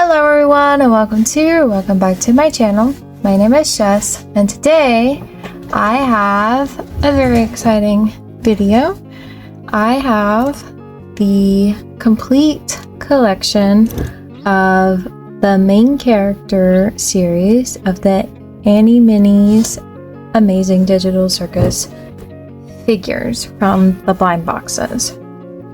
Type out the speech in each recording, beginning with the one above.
Hello everyone and welcome back to my channel. My name is Jess and today I have a very exciting video. I have the complete collection of the main character series of the Annie Minis Amazing Digital Circus figures from the blind boxes.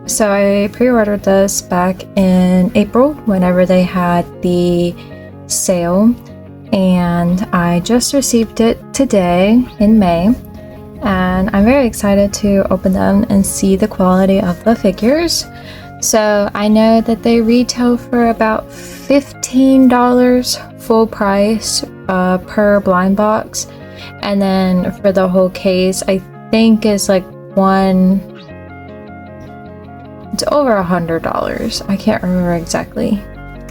So I pre-ordered this back in April whenever they had the sale, and I just received it today in May, and I'm very excited to open them and see the quality of the figures. So I know that they retail for about $15 full price per blind box, and then for the whole case I think is like it's over $100. I can't remember exactly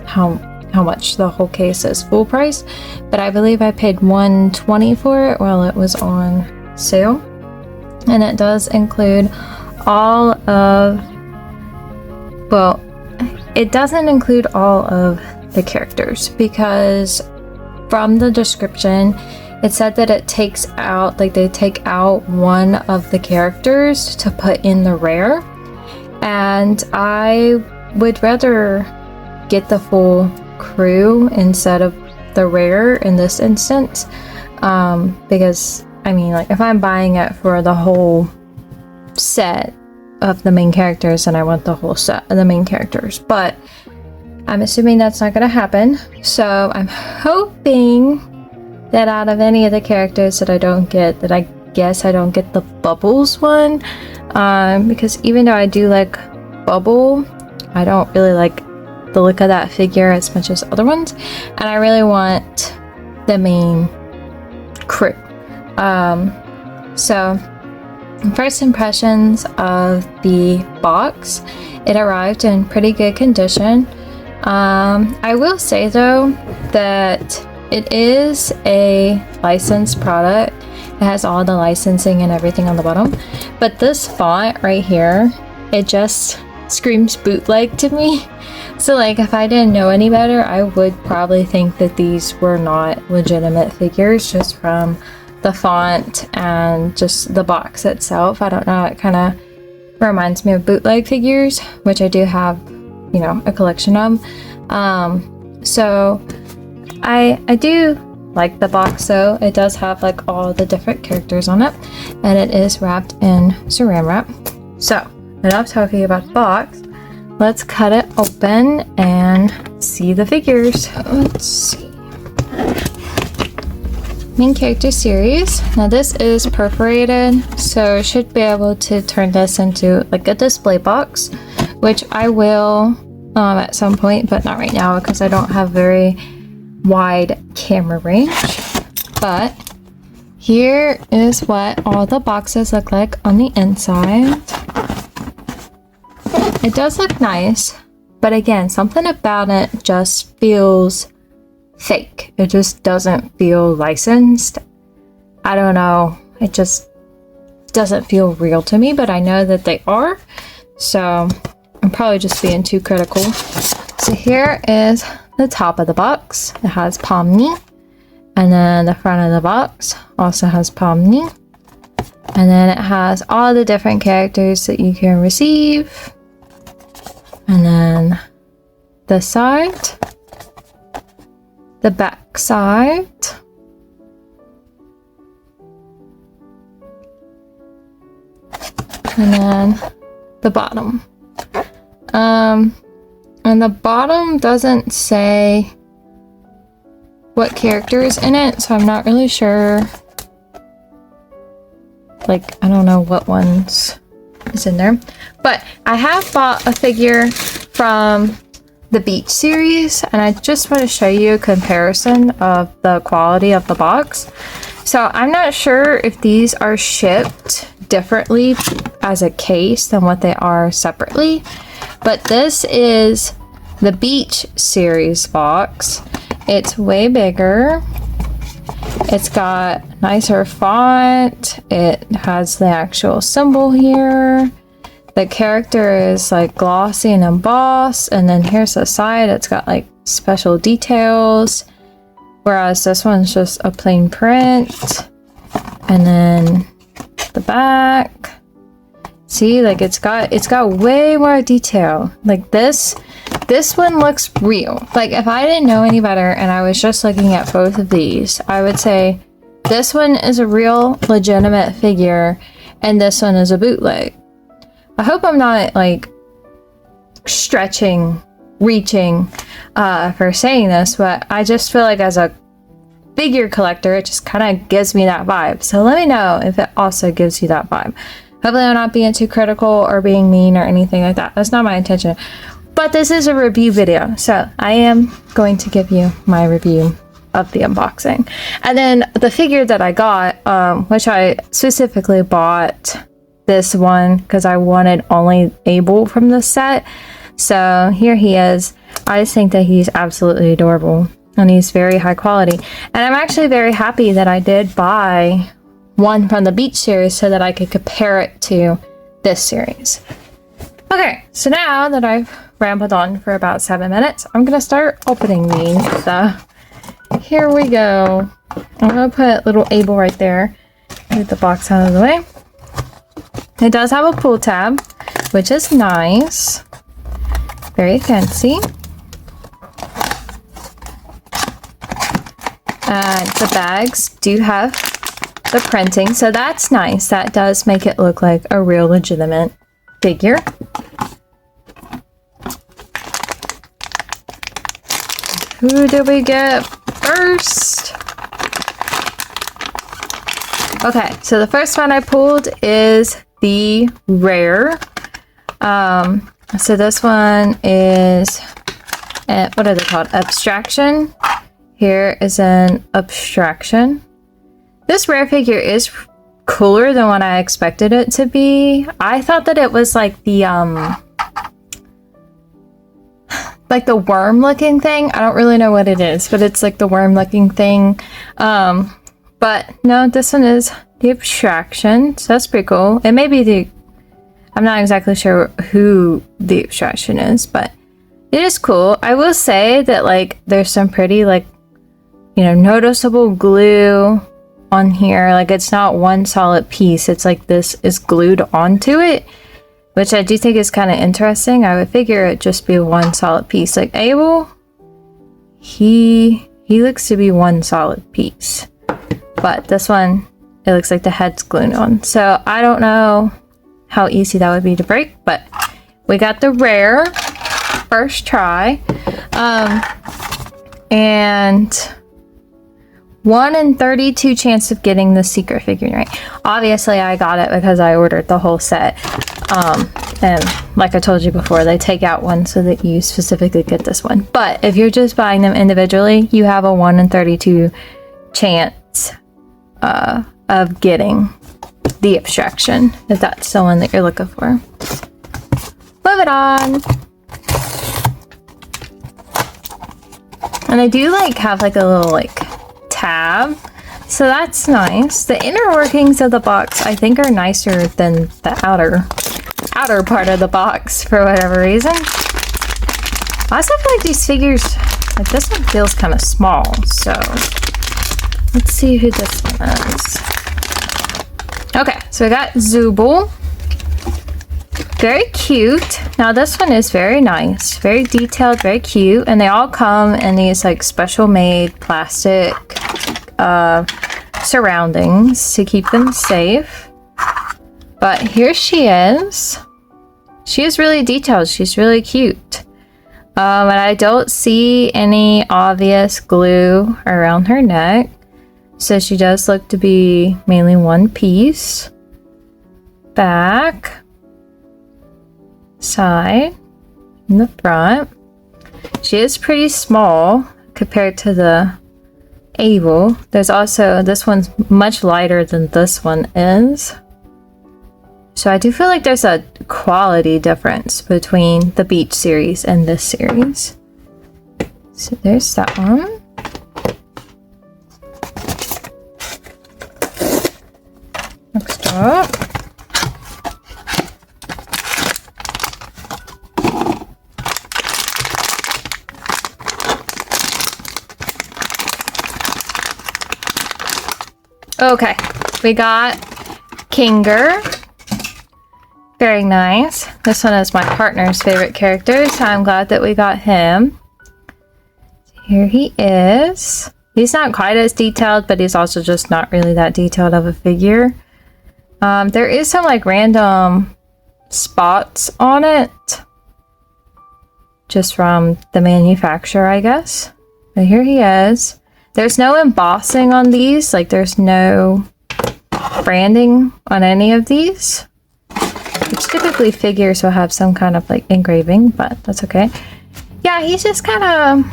how much the whole case is full price, but I believe I paid $120 for it while it was on sale. And it does include all of, well, it doesn't include all of the characters, because from the description it said that it takes out, like they take out one of the characters to put in the rare. And I would rather get the full crew instead of the rare in this instance, because I mean, like, if I'm buying it for the whole set of the main characters, then I want the whole set of the main characters, but I'm assuming that's not going to happen. So I'm hoping that out of any of the characters that I don't get, that I guess I don't get the Bubbles one, because even though I do like Bubble, I don't really like the look of that figure as much as other ones, and I really want the main crew. So first impressions of the box, it arrived in pretty good condition. I will say though that it is a licensed product. It has all the licensing and everything on the bottom, but this font right here, it just screams bootleg to me. So like, if I didn't know any better, I would probably think that these were not legitimate figures just from the font and just the box itself. I don't know, it kind of reminds me of bootleg figures, which I do have, you know, a collection of. So I do like the box though. It does have like all the different characters on it, and it is wrapped in saran wrap. So enough talking about the box. Let's cut it open and see the figures. Let's see. Main character series. Now this is perforated, so I should be able to turn this into like a display box, which I will at some point, but not right now because I don't have very wide camera range. But here is what all the boxes look like on the inside. It does look nice, but again, something about it just feels fake. It just doesn't feel licensed. I don't know, it just doesn't feel real to me, but I know that they are, so I'm probably just being too critical. So here is the top of the box. It has Pomni, and then the front of the box also has Pomni, and then it has all the different characters that you can receive, and then the side, the back side, and then the bottom. And the bottom doesn't say what character is in it, so I'm not really sure. Like, I don't know what ones is in there. But I have bought a figure from the Beach series, and I just want to show you a comparison of the quality of the box. So I'm not sure if these are shipped differently as a case than what they are separately, but this is the Beach series box. It's way bigger. It's got nicer font. It has the actual symbol here. the character is like glossy and embossed, and then here's the side. It's got like special details, whereas this one's just a plain print. And then the back. See, like it's got way more detail. Like this one looks real. Like if I didn't know any better and I was just looking at both of these, I would say this one is a real legitimate figure and this one is a bootleg. I hope I'm not like reaching for saying this, but I just feel like as a figure collector, it just kind of gives me that vibe. So let me know if it also gives you that vibe. Hopefully I'm not being too critical or being mean or anything like that. That's not my intention. But this is a review video, so I am going to give you my review of the unboxing. And then the figure that I got, which I specifically bought this one because I wanted only Abel from the set. So here he is. I just think that he's absolutely adorable and he's very high quality. And I'm actually very happy that I did buy one from the Beach series so that I could compare it to this series. Okay, so now that I've rambled on for about 7 minutes, I'm gonna start opening these. So here we go. I'm gonna put little Abel right there. Get the box out of the way. It does have a pull tab, which is nice. Very fancy. The bags do have the printing, so that's nice. That does make it look like a real legitimate figure. Who did we get first? Okay, so the first one I pulled is the rare. So this one is, what are they called? Abstraction. Here is an abstraction. This rare figure is cooler than what I expected it to be. I thought that it was like the worm looking thing. I don't really know what it is, but it's like the worm looking thing. But no, this one is the abstraction. So that's pretty cool. It may be I'm not exactly sure who the abstraction is, but it is cool. I will say that like there's some pretty like, you know, noticeable glue on here. Like it's not one solid piece. It's like this is glued onto it, which I do think is kind of interesting. I would figure it'd just be one solid piece. Like Abel, he looks to be one solid piece, but this one, it looks like the head's glued on. So I don't know how easy that would be to break, but we got the rare first try. And 1 in 32 chance of getting the secret figurine right. Obviously I got it because I ordered the whole set. And like I told you before, they take out one so that you specifically get this one. But if you're just buying them individually, you have a 1 in 32 chance of getting the abstraction, if that's the one that you're looking for. Moving on. And I do like have like a little like tab, so that's nice. The inner workings of the box I think are nicer than the outer part of the box for whatever reason. I also feel like these figures, like this one feels kind of small, so let's see who this one is. Okay, so we got Zubul. Very cute. Now this one is very nice, very detailed, very cute, and they all come in these like special made plastic surroundings to keep them safe. But here she is. She is really detailed. She's really cute. And I don't see any obvious glue around her neck. So she does look to be mainly one piece. Back. Side. In the front. She is pretty small compared to the Abel. There's also, this one's much lighter than this one is. So I do feel like there's a quality difference between the Beach series and this series. So there's that one. Next up. Okay, we got Kinger. Very nice. This one is my partner's favorite character, so I'm glad that we got him. Here he is. He's not quite as detailed, but he's also just not really that detailed of a figure. There is some like random spots on it, just from the manufacturer, I guess. But here he is. There's no embossing on these, like there's no branding on any of these, which typically figures will have some kind of like engraving, but that's okay. Yeah, he's just kind of,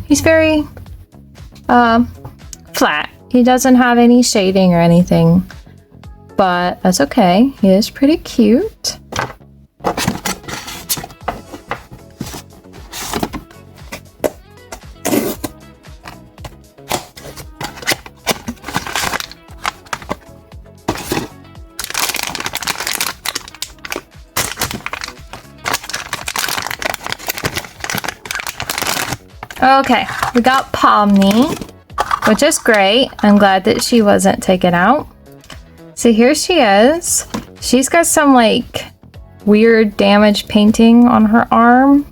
he's very flat. He doesn't have any shading or anything, but that's okay. He is pretty cute. Okay, we got Pomni, which is great. I'm glad that she wasn't taken out. So here she is. She's got some like weird damage painting on her arm.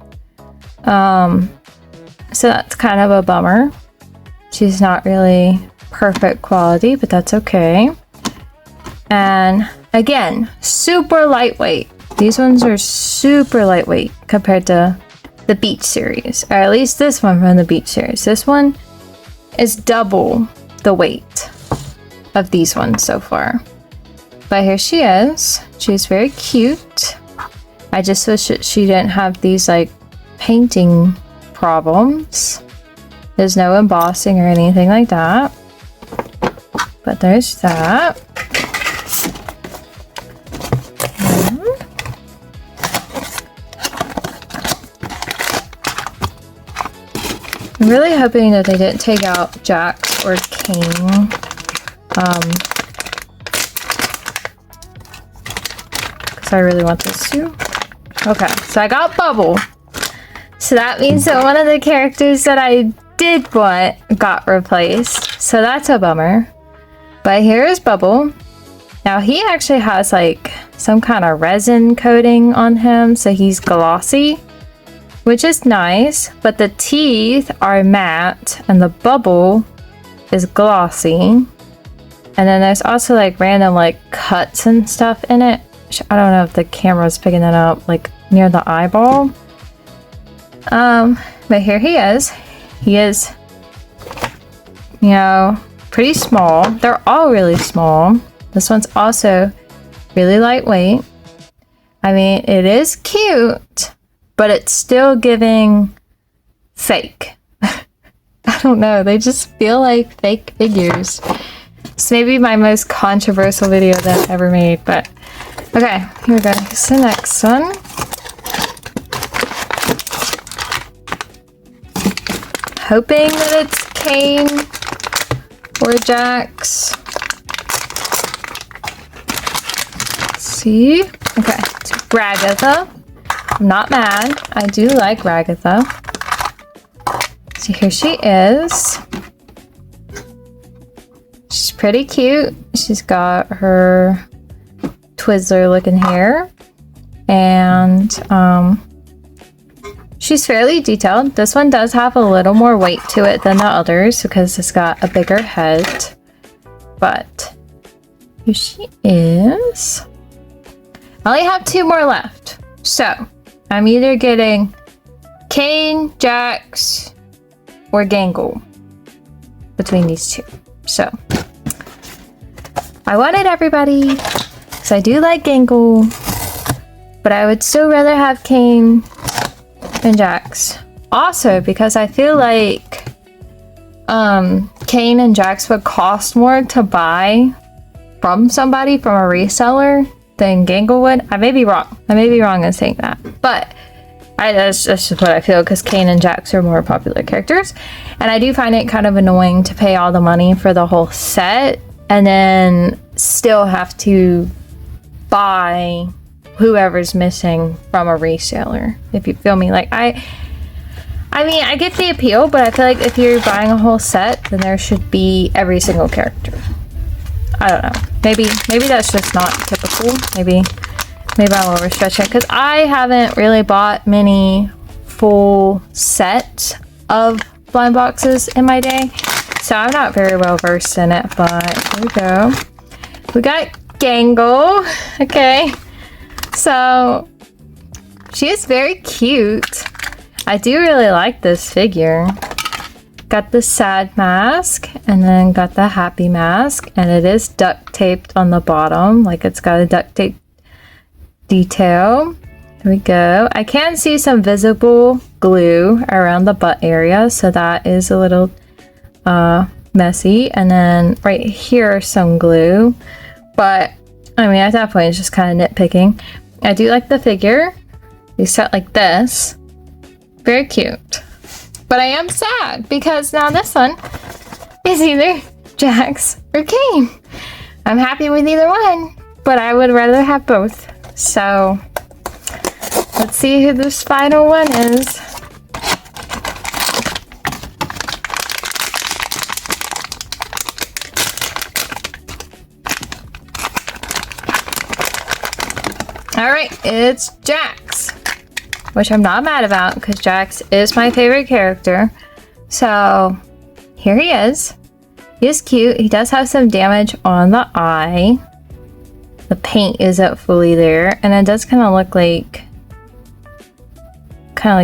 So that's kind of a bummer. She's not really perfect quality, but that's okay. And again, super lightweight. These ones are super lightweight compared to the Beach series, or at least this one from the Beach series. This one is double the weight of these ones so far. But here she is. She's very cute. I just wish that she didn't have these like painting problems. There's no embossing or anything like that. But there's that. I'm really hoping that they didn't take out Jax or Kane. Because I really want this too. Okay, so I got Bubble. So that means that one of the characters that I did want got replaced. So that's a bummer. But here is Bubble. Now he actually has like some kind of resin coating on him, so he's glossy, which is nice, but the teeth are matte and the bubble is glossy. And then there's also like random like cuts and stuff in it. I don't know if the camera's picking that up, like near the eyeball. But here he is. He is, you know, pretty small. They're all really small. This one's also really lightweight. I mean, it is cute, but it's still giving fake. I don't know, they just feel like fake figures. It's maybe my most controversial video that I've ever made, but okay, here we go. Here's the next one. Hoping that it's Kane or Jax. Let's see. Okay, it's Ragatha. I'm not mad. I do like Ragatha. So here she is. She's pretty cute. She's got her Twizzler looking hair. And she's fairly detailed. This one does have a little more weight to it than the others because it's got a bigger head. But here she is. I only have 2 more left. So I'm either getting Kane, Jax, or Gangle between these 2. So I wanted everybody because I do like Gangle, but I would still rather have Kane and Jax. Also because I feel like Kane and Jax would cost more to buy from somebody, from a reseller, than Gangle would. I may be wrong. I may be wrong in saying that, but that's just what I feel because Kane and Jax are more popular characters, and I do find it kind of annoying to pay all the money for the whole set and then still have to buy whoever's missing from a reseller. If you feel me, like I I mean, I get the appeal, but I feel like if you're buying a whole set, then there should be every single character. I don't know. Maybe that's just not typical. Maybe I'm overstretching it, because I haven't really bought many full sets of blind boxes in my day, so I'm not very well versed in it. But here we go. We got Gangle. Okay, so she is very cute. I do really like this figure. Got the sad mask, and then got the happy mask, and it is duct taped on the bottom, like it's got a duct tape detail. Here we go. I can see some visible glue around the butt area, so that is a little messy. And then right here some glue, but I mean, at that point it's just kind of nitpicking. I do like the figure. You set like this. Very cute. But I am sad because now this one is either Jax or Kane. I'm happy with either one, but I would rather have both. So let's see who this final one is. All right, it's Jax, which I'm not mad about because Jax is my favorite character. So here he is. He is cute. He does have some damage on the eye. The paint isn't fully there, and it does kind of look like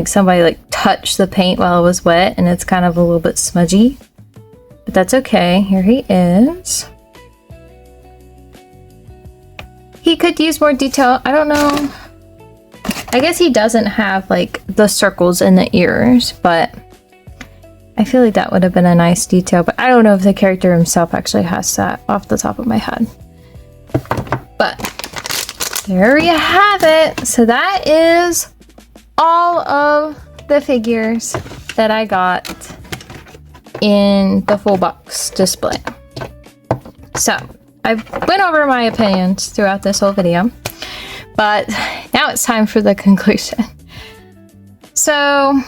somebody like touched the paint while it was wet, and it's kind of a little bit smudgy. But that's okay. Here he is. He could use more detail. I don't know. I guess he doesn't have like the circles in the ears, but I feel like that would have been a nice detail. But I don't know if the character himself actually has that off the top of my head. But there you have it. So that is all of the figures that I got in the full box display. So I went over my opinions throughout this whole video, but now it's time for the conclusion. So,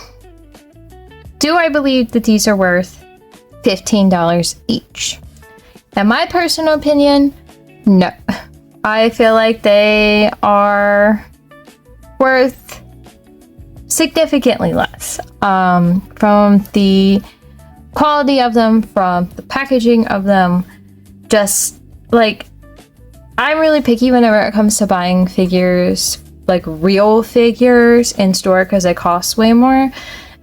do I believe that these are worth $15 each? In my personal opinion, no. I feel like they are worth significantly less. From the quality of them, from the packaging of them, just like, I'm really picky whenever it comes to buying figures, like real figures in store, because they cost way more.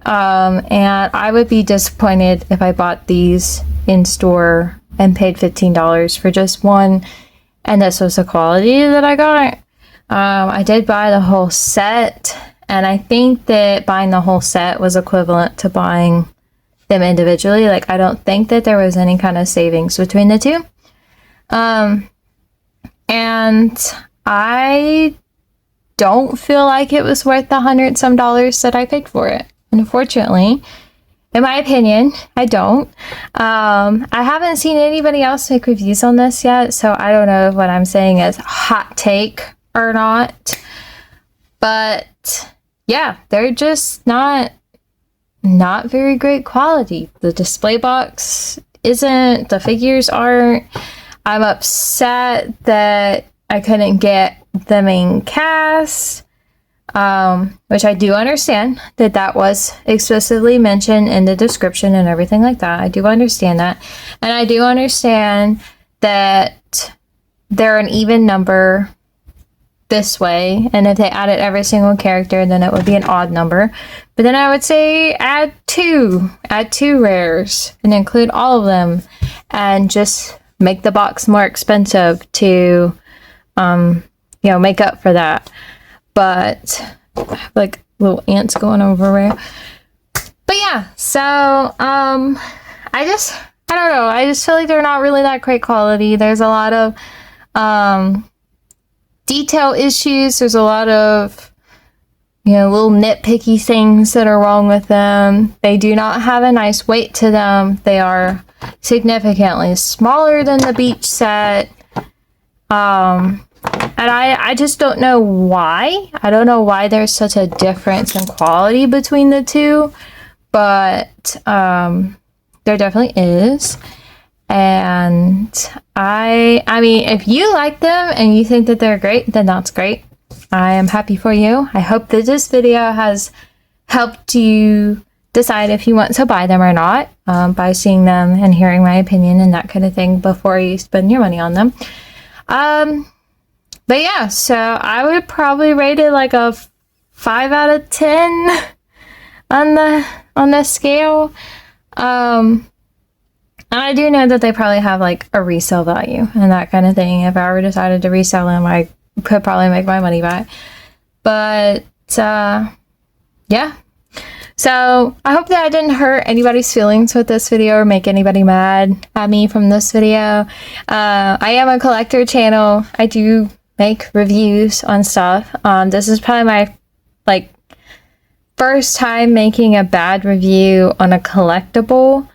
And I would be disappointed if I bought these in store and paid $15 for just one, and this was the quality that I got. I did buy the whole set, and I think that buying the whole set was equivalent to buying them individually. Like, I don't think that there was any kind of savings between the two. And I don't feel like it was worth the $100 some that I paid for it. Unfortunately, in my opinion, I don't. I haven't seen anybody else make reviews on this yet, so I don't know if what I'm saying is hot take or not. But yeah, they're just not very great quality. The display box isn't, the figures aren't. I'm upset that I couldn't get the main cast, which I do understand that was explicitly mentioned in the description and everything like that. I do understand that. And I do understand that they're an even number this way, and if they added every single character, then it would be an odd number. But then I would say add two rares and include all of them, and just make the box more expensive to make up for that. But like little ants going everywhere. But yeah, so I don't know, I just feel like they're not really that great quality. There's a lot of detail issues. There's a lot of little nitpicky things that are wrong with them. They do not have a nice weight to them. They are significantly smaller than the beach set. And I just don't know why. I don't know why there's such a difference in quality between the two. but there definitely is. And I mean, if you like them and you think that they're great, then that's great. I am happy for you. I hope that this video has helped you decide if you want to buy them or not, by seeing them and hearing my opinion and that kind of thing before you spend your money on them. But yeah, so I would probably rate it like a 5 out of 10 on the scale. And I do know that they probably have like a resale value and that kind of thing. If I ever decided to resell them, I could probably make my money back. But yeah. So I hope that I didn't hurt anybody's feelings with this video or make anybody mad at me from this video. I am a collector channel. I do make reviews on stuff. This is probably my like first time making a bad review on a collectible.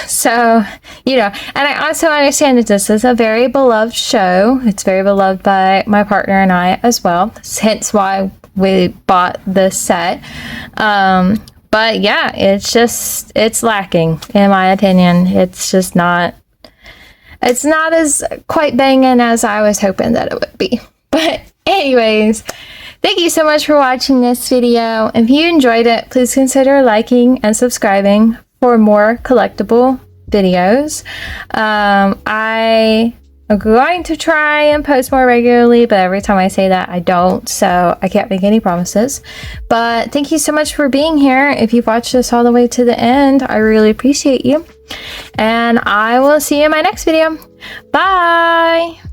So, you know, and I also understand that this is a very beloved show. It's very beloved by my partner and I as well. Hence why we bought this set. But yeah, it's lacking in my opinion. It's just not, it's not as quite banging as I was hoping that it would be. But anyways, thank you so much for watching this video. If you enjoyed it, please consider liking and subscribing for more collectible videos. I am going to try and post more regularly, but every time I say that I don't, so I can't make any promises. But thank you so much for being here. If you've watched this all the way to the end, I really appreciate you. And I will see you in my next video. Bye!